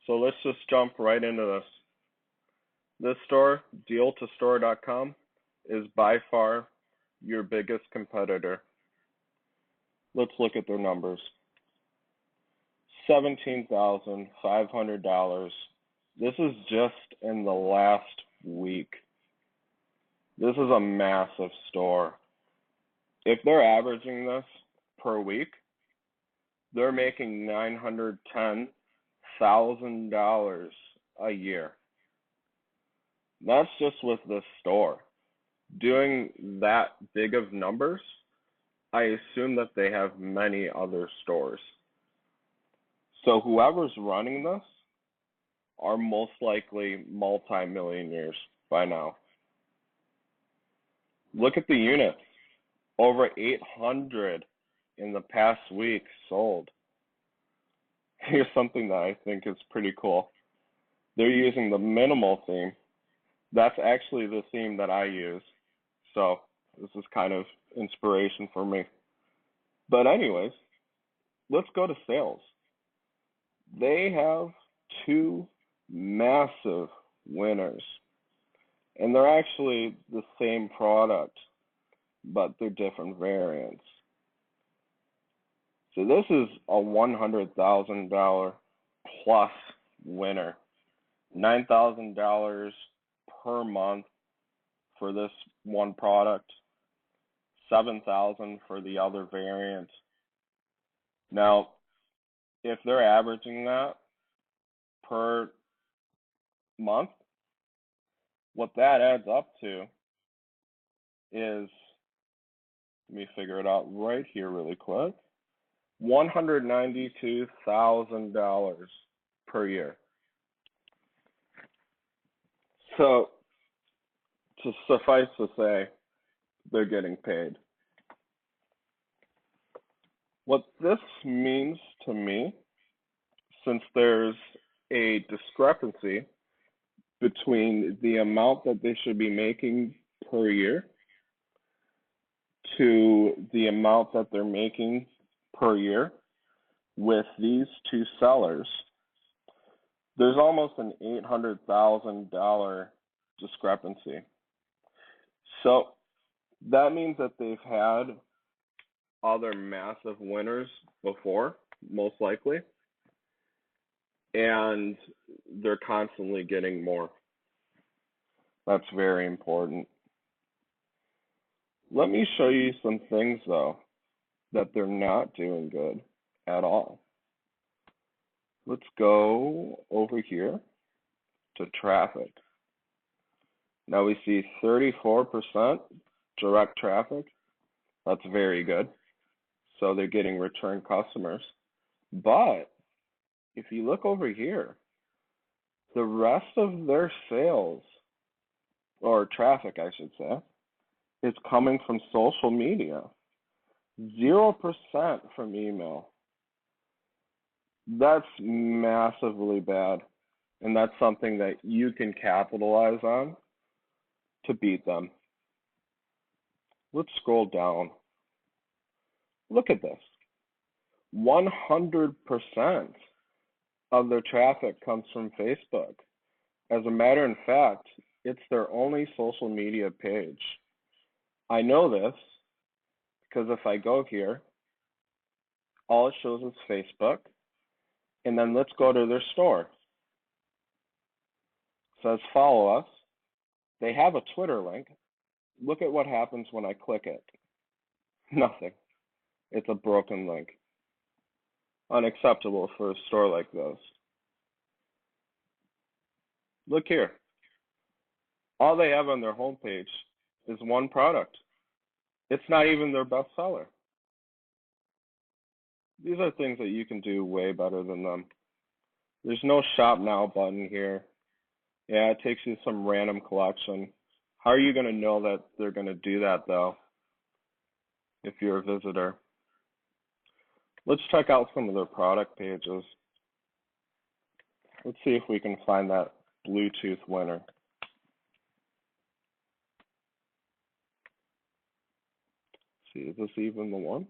So let's just jump right into this. This store, deal2store.com, is by far your biggest competitor. Let's look at their numbers. $17,500. This is just in the last week. This is a massive store. If they're averaging this per week, they're making $910,000 a year. That's just with this store. Doing that big of numbers, I assume that they have many other stores. So whoever's running this are most likely multi-millionaires by now. Look at the units. Over 800 in the past week sold. Here's something that I think is pretty cool. They're using the minimal theme. That's actually the theme that I use. So this is kind of inspiration for me. But anyways, let's go to sales. They have two massive winners. And they're actually the same product, but they're different variants. So this is a $100,000 plus winner. $9,000 per month for this one product, $7,000 for the other variant. Now, if they're averaging that per month, what that adds up to is, let me figure it out right here really quick, $192,000 per year. So, to suffice to say, they're getting paid. What this means to me, since there's a discrepancy between the amount that they should be making per year to the amount that they're making per year with these two sellers, there's almost an $800,000 discrepancy. So that means that they've had other massive winners before, most likely, and they're constantly getting more. That's very important. Let me show you some things, though, that they're not doing good at all. Let's go over here to traffic. Now we see 34% direct traffic. That's very good. So they're getting return customers. But if you look over here, the rest of their sales, or traffic, I should say, is coming from social media. 0% from email. That's massively bad. And that's something that you can capitalize on to beat them. Let's scroll down. Look at this. 100% of their traffic comes from Facebook. As a matter of fact, it's their only social media page. I know this because if I go here, all it shows is Facebook, and then let's go to their store. It says follow us. They have a Twitter link. Look at what happens when I click it. Nothing. It's a broken link. Unacceptable for a store like this. Look here. All they have on their homepage is one product. It's not even their best seller. These are things that you can do way better than them. There's no shop now button here. Yeah, it takes you to some random collection. How are you going to know that they're going to do that, though, if you're a visitor? Let's check out some of their product pages. Let's see if we can find that Bluetooth winner. See, is this even the one?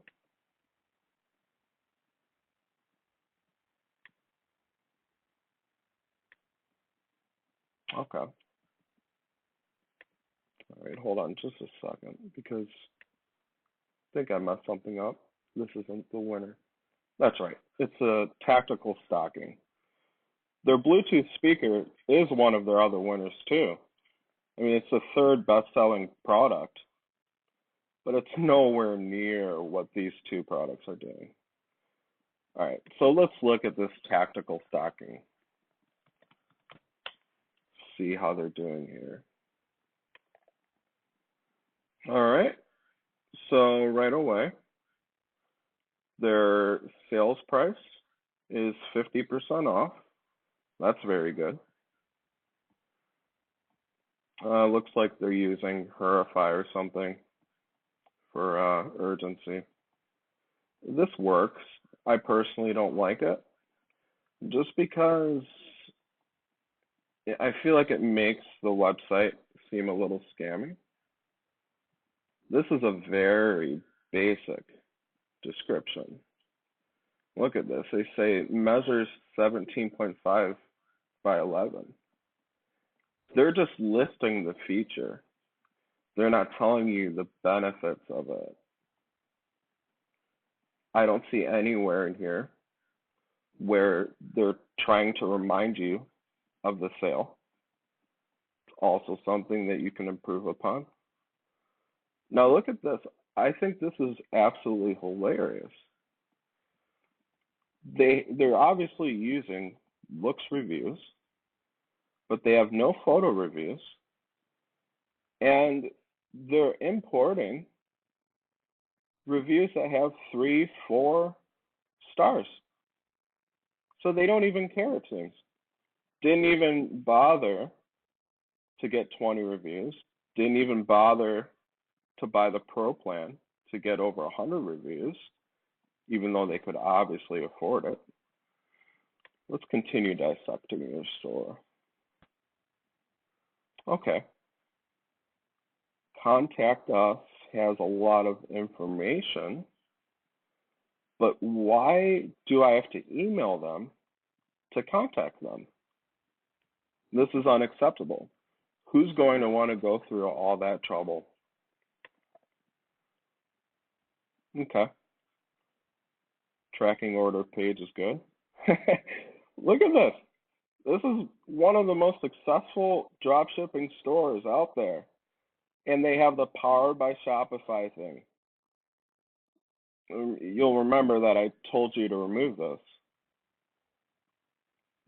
Okay. All right, hold on just a second because I think I messed something up. This isn't the winner. That's right. It's a tactical stocking. Their Bluetooth speaker is one of their other winners too. I mean, it's the third best-selling product, but it's nowhere near what these two products are doing. All right, so let's look at this tactical stocking. See how they're doing here. All right, so right away, their sales price is 50% off. That's very good. Looks like they're using Hurify or something for urgency. This works. I personally don't like it just because I feel like it makes the website seem a little scammy. This is a very basic description. Look at this. They say measures 17.5 by 11. They're just listing the feature. They're not telling you the benefits of it. I don't see anywhere in here where they're trying to remind you of the sale. It's also something that you can improve upon. Now look at this. I think this is absolutely hilarious. They're obviously using looks reviews, but they have no photo reviews, and they're importing reviews that have 3, 4 stars. So they don't even care, it seems. Didn't even bother to get 20 reviews. Didn't even bother to buy the pro plan to get over 100 reviews, even though they could obviously afford it. Let's continue dissecting your store. Okay. Contact us has a lot of information, but why do I have to email them to contact them? This is unacceptable. Who's going to want to go through all that trouble? Okay. Tracking order page is good. Look at this. This is one of the most successful dropshipping stores out there. And they have the Powered by Shopify thing. You'll remember that I told you to remove this.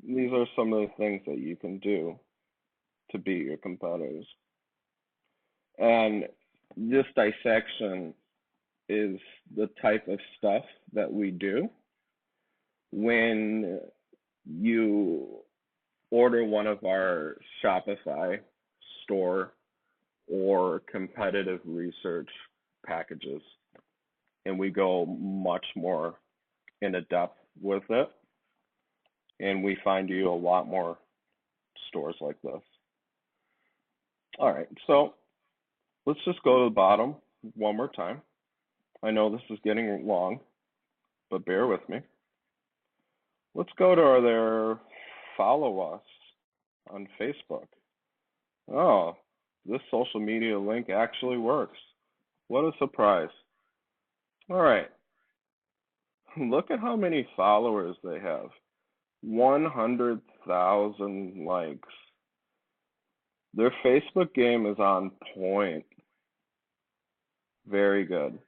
These are some of the things that you can do to beat your competitors. And this dissection is the type of stuff that we do when you order one of our Shopify store or competitive research packages, and we go much more into depth with it, and we find you a lot more stores like this. All right, so let's just go to the bottom one more time. I know this is getting long, but bear with me. Let's go to their follow us on Facebook. Oh, this social media link actually works. What a surprise. All right. Look at how many followers they have. 100,000 likes. Their Facebook game is on point. Very good.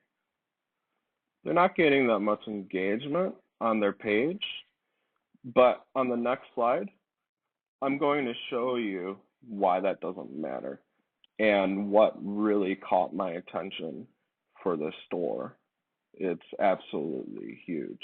They're not getting that much engagement on their page, but on the next slide, I'm going to show you why that doesn't matter and what really caught my attention for this store. It's absolutely huge.